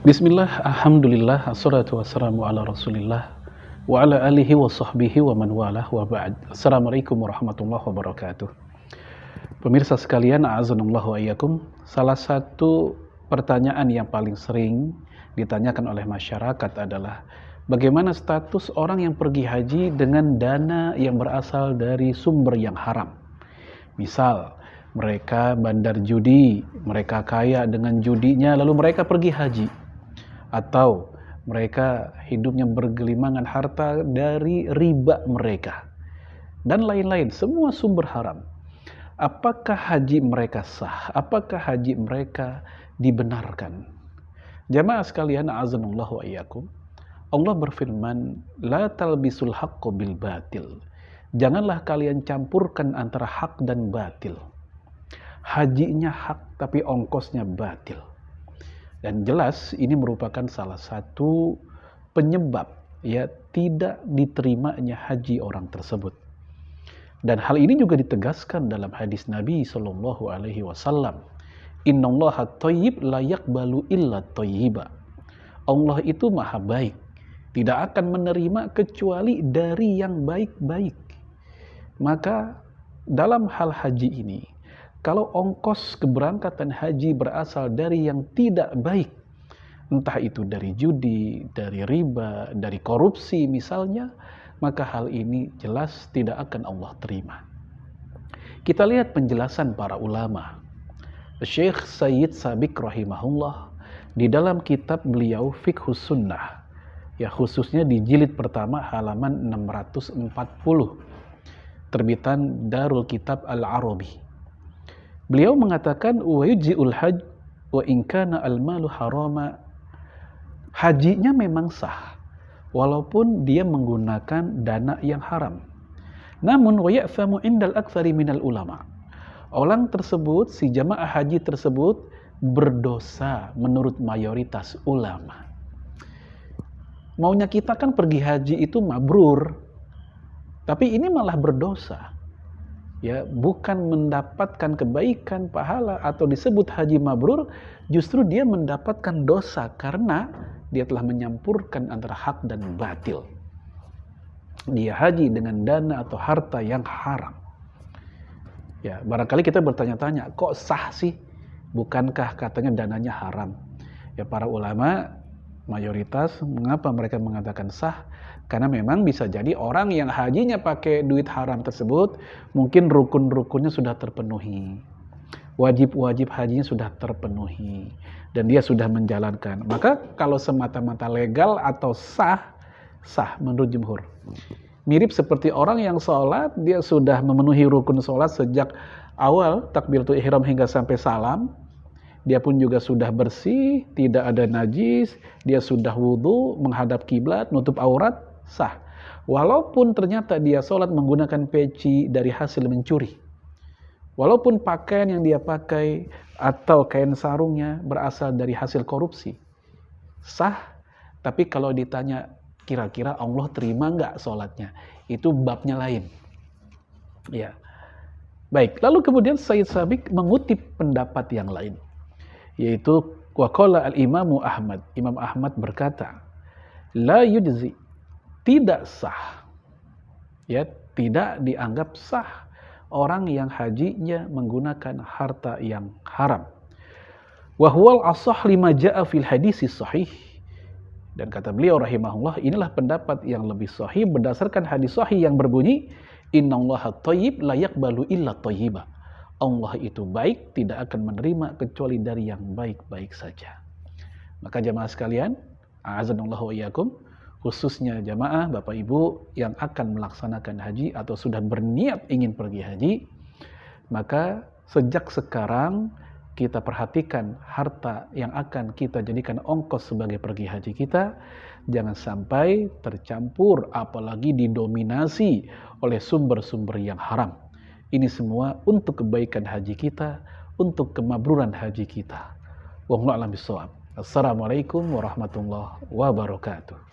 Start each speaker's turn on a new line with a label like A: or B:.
A: Bismillah, alhamdulillah, assalatu wassalamu ala rasulillah wa ala alihi wa sahbihi wa man walah wa ba'd. Assalamualaikum warahmatullahi wabarakatuh. Pemirsa sekalian, a'azanallahu wa iyyakum. Salah satu pertanyaan yang paling sering ditanyakan oleh masyarakat adalah bagaimana status orang yang pergi haji dengan dana yang berasal dari sumber yang haram. Misal, mereka bandar judi, mereka kaya dengan judinya lalu mereka pergi haji. Atau mereka hidupnya bergelimangan harta dari riba mereka dan lain-lain, semua sumber haram. Apakah haji mereka sah? Apakah haji mereka dibenarkan? Jamaah sekalian, a'azanallahu wa iyyakum. Allah berfirman, la talbisul haqqo bil batil. Janganlah kalian campurkan antara hak dan batil. Hajinya hak tapi ongkosnya batil. Dan jelas ini merupakan salah satu penyebab ya tidak diterimanya haji orang tersebut. Dan hal ini juga ditegaskan dalam hadis Nabi Shallallahu Alaihi Wasallam. Innallaha thayyib la yaqbalu illa thayyiba. Allah itu maha baik, tidak akan menerima kecuali dari yang baik-baik. Maka dalam hal haji ini, kalau ongkos keberangkatan haji berasal dari yang tidak baik, entah itu dari judi, dari riba, dari korupsi misalnya, maka hal ini jelas tidak akan Allah terima. Kita lihat penjelasan para ulama. Syekh Sayyid Sabiq rahimahullah di dalam kitab beliau Fiqhus Sunnah, ya khususnya di jilid pertama halaman 640, terbitan Darul Kitab Al-Arabi. Beliau mengatakan wa yujzi'ul hajj wa in kana al-malu harama. Hajinya memang sah walaupun dia menggunakan dana yang haram. Namun wa ya'famu indal aktsari minal ulama. Orang tersebut, si jamaah haji tersebut berdosa menurut mayoritas ulama. Maunya kita kan pergi haji itu mabrur. Tapi ini malah berdosa. Ya, bukan mendapatkan kebaikan, pahala atau disebut haji mabrur, justru dia mendapatkan dosa karena dia telah menyampurkan antara hak dan batil. Dia haji dengan dana atau harta yang haram. Ya, barangkali kita bertanya-tanya, kok sah sih? Bukankah katanya dananya haram? Ya, para ulama mayoritas mengapa mereka mengatakan sah? Karena memang bisa jadi orang yang hajinya pakai duit haram tersebut, mungkin rukun-rukunnya sudah terpenuhi. Wajib-wajib hajinya sudah terpenuhi. Dan dia sudah menjalankan. Maka kalau semata-mata legal atau sah, sah menurut jumhur. Mirip seperti orang yang sholat, dia sudah memenuhi rukun sholat sejak awal takbiratul ihram hingga sampai salam. Dia pun juga sudah bersih, tidak ada najis, dia sudah wudhu, menghadap kiblat, nutup aurat, sah. Walaupun ternyata dia sholat menggunakan peci dari hasil mencuri. Walaupun pakaian yang dia pakai atau kain sarungnya berasal dari hasil korupsi. Sah, tapi kalau ditanya kira-kira Allah terima nggak sholatnya? Itu babnya lain. Ya. Baik, lalu kemudian Sayyid Sabiq mengutip pendapat yang lain. Yaitu waqala al-imamu Ahmad. Imam Ahmad berkata, la yujzi, tidak sah, ya tidak dianggap sah orang yang hajinya menggunakan harta yang haram. Wa huwal ashah lima jaa fil hadis sahih. Dan kata beliau rahimahullah, inilah pendapat yang lebih sahih berdasarkan hadis sahih yang berbunyi, innallaha thayyib la yaqbalu illa thayyiba. Allah itu baik, tidak akan menerima kecuali dari yang baik-baik saja. Maka jamaah sekalian, a'azanallahu wa iyyakum, khususnya jamaah Bapak Ibu yang akan melaksanakan haji atau sudah berniat ingin pergi haji, maka sejak sekarang kita perhatikan harta yang akan kita jadikan ongkos sebagai pergi haji kita, jangan sampai tercampur apalagi didominasi oleh sumber-sumber yang haram. Ini semua untuk kebaikan haji kita, untuk kemabruran haji kita. Wallahu a'lam bishawab. Assalamualaikum warahmatullahi wabarakatuh.